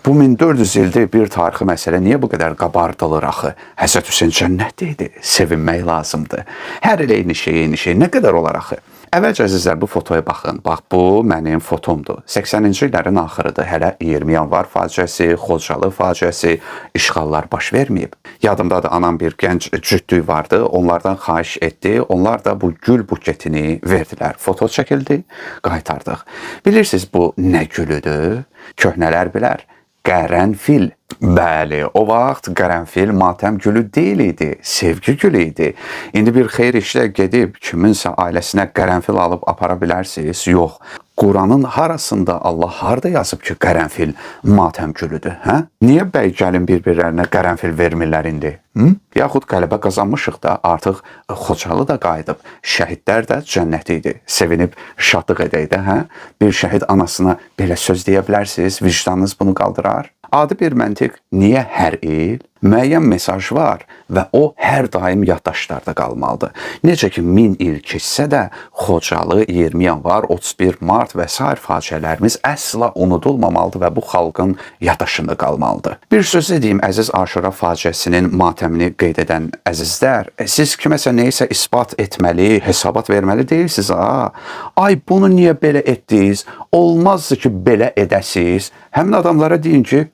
Bu 1400 ildir bir tarixi məsələ niyə bu qədər qabardılır axı? Həzrət Hüseyn cənnətdə idi, sevinmək lazımdır. Hər il eyni şey, nə qədər olar axı? Əvvəlcə əzizlər, bu fotoya baxın. Bax, bu mənim fotomdur. 80-ci illərin axırıdır. Hələ 20 yanvar faciəsi, Xocalı faciəsi, işğallar baş verməyib. Yadımdadır, anam bir gənc cütlük vardı. Onlardan xahiş etdi. Onlar da bu gül buketini verdilər. Foto çəkildi, qaytardıq. Bilirsiniz, bu nə gülüdür? Köhnələr bilər. Qərənfil. Bəli, o vaxt qərənfil matəm gülü deyil idi, sevgi gülü idi. İndi bir xeyir işlə gedib kiminsə ailəsinə qərənfil alıb apara bilərsiniz? Yox. Quranın harasında Allah harda yazıb ki, qərənfil matəm gülüdür? Hə? Niyə bəy gəlin bir-birlərinə qərənfil vermirlər indi? Yaxud qələbə qazanmışıq da, artıq Xocalı da qayıdıb, şəhidlər də cənnət idi. Sevinib şadlıq edək də, hə? Bir şəhid anasına belə söz deyə bilərsiniz, vicdanınız bunu qaldırar. Adi bir məntiq, niyə hər il müəyyən mesaj var və o hər daim yaddaşlarda qalmalıdır. Necə ki, 1000 il keçsə də Xocalı, 20 yanvar, 31 mart və s. faciələrimiz əsla unudulmamalıdır və bu xalqın yaddaşında qalmalıdır. Bir söz edeyim, əziz Aşura faciəsinin matəmini qeyd edən əzizlər, siz kiməsə neysə isbat etməli, hesabat verməli deyilsiniz. Ay, bunu niyə belə etdiniz? Olmazdı ki, belə edəsiz. Həmin adamlara deyin ki,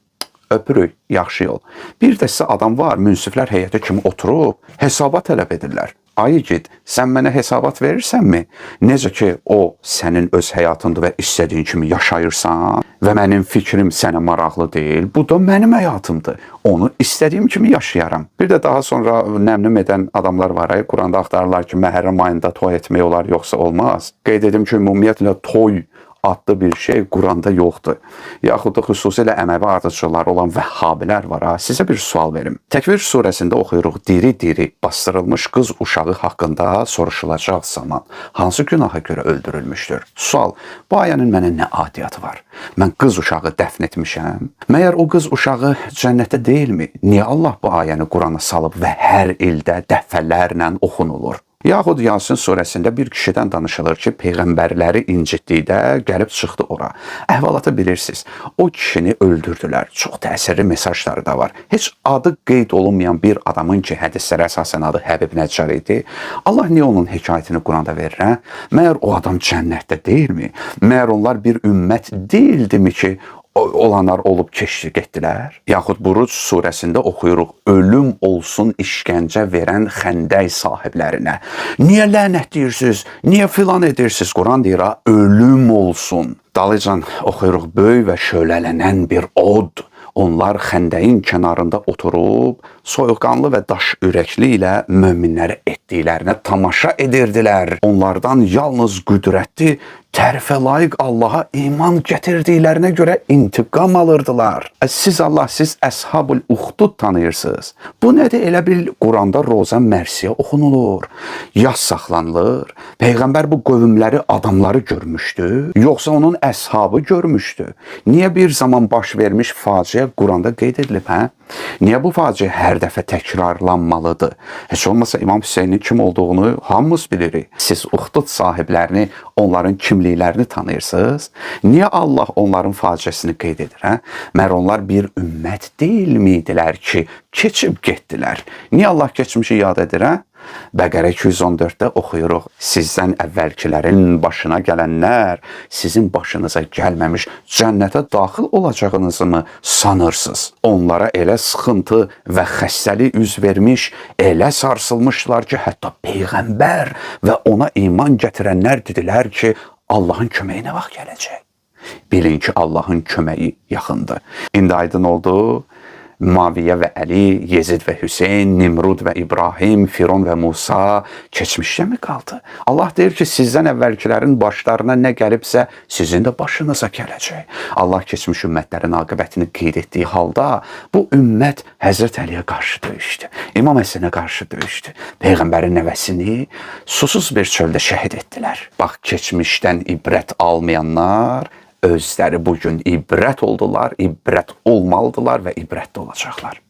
öpürük, yaxşı yol. Bir dəstə adam var, münsiflər heyəti kimi oturub, hesabat tələb edirlər. Ay gid, sən mənə hesabat verirsənmi? Necə ki, o sənin öz həyatındır və istədiyin kimi yaşayırsan və mənim fikrim sənə maraqlı deyil, bu da mənim həyatımdır. Onu istədiyim kimi yaşayaram. Bir də daha sonra nəmnüm edən adamlar var. Quranda axtarırlar ki, Məhərrəm ayında toy etmək olar, yoxsa olmaz. Qeyd edim ki, ümumiyyətlə toy adlı bir şey Quranda yoxdur. Yaxud da xüsusilə Əməvi ardıcıları olan Vəhhabilər var. Sizə bir sual verim. Təkvir surəsində oxuyuruq, diri-diri bastırılmış qız uşağı haqqında soruşulacaq zaman hansı günaha görə öldürülmüşdür? Sual, bu ayənin mənə nə adiyyatı var? Mən qız uşağı dəfn etmişəm. Məyər o qız uşağı cənnətdə deyilmi? Niyə Allah bu ayəni Qurana salıb və hər ildə dəfələrlə oxunulur? Yaxud Yasin surəsində bir kişidən danışılır ki, peyğəmbərləri incitdikdə gəlib çıxdı ora. Əhvalatı bilirsiniz. O kişini öldürdülər. Çox təsirli mesajları da var. Heç adı qeyd olunmayan bir adamın ki, hədislərə əsasən adı Həbib Nəccar idi. Allah niyə onun hekayətini Quranda verir? Hə? Məyər o adam cənnətdə deyilmi? Məyər onlar bir ümmət deyildimi ki, olanlar olub keçdi getdilər? Yaxud Buruc surəsində oxuyuruq, ölüm olsun işgəncə verən xəndək sahiblərinə. Niyə lənət deyirsiniz? Niyə filan edirsiniz? Quran deyir, ölüm olsun. Dalıcan oxuyuruq, böyük və şölələnən bir od. Onlar xəndəyin kənarında oturub, soyuqqanlı və daş ürəkli ilə möminləri etdiklərinə tamaşa edirdilər. Onlardan yalnız qüdrətli, tərifə layiq Allaha iman gətirdiklərinə görə intiqam alırdılar. Siz Allah, siz Əshab-ül Uxdud tanıyırsınız. Bu nədir? Elə bil Quranda Roza Mərsiyə oxunulur. Yas saxlanılır. Peyğəmbər bu qövmləri, adamları görmüşdü, yoxsa onun əshabı görmüşdü? Niyə bir zaman baş vermiş faciə Quranda qeyd edilib, hə? Niyə bu faciə hər dəfə təkrarlanmalıdır? Heç olmasa İmam Hüseynin kim olduğunu hamımız bilirik. Siz Uxdud sahiblərini, onların kimliklərini tanıyırsınız. Niyə Allah onların faciəsini qeyd edir? Hə? Mər onlar bir ümmət deyilmiydilər ki, keçib getdilər? Niyə Allah keçmişi yad edir? Hə? Bəqərə 214-də oxuyuruq. Sizdən əvvəlkilərin başına gələnlər sizin başınıza gəlməmiş cənnətə daxil olacağınızı mı sanırsınız? Onlara elə sıxıntı və xəstəlik üz vermiş, elə sarsılmışlar ki, hətta Peyğəmbər və ona iman gətirənlər dedilər ki, Allahın köməyi nə vaxt gələcək? Bilin ki, Allahın köməyi yaxındır. İndi aydın oldu. Muaviyə və Əli, Yezid və Hüseyn, Nimrud və İbrahim, Firon və Musa keçmişdə mi qaldı? Allah deyir ki, sizdən əvvəlkilərin başlarına nə gəlibsə, sizin də başınıza gələcək. Allah keçmiş ümmətlərin aqibətini qeyd etdiyi halda bu ümmət Həzrət Əliyə qarşı döyüşdü, İmam Həsənə qarşı döyüşdü, Peyğəmbərin nəvəsini susuz bir çöldə şəhid etdilər. Bax, keçmişdən ibrət almayanlar özləri bugün ibrət oldular, ibrət olmalıdılar və ibrətli olacaqlar.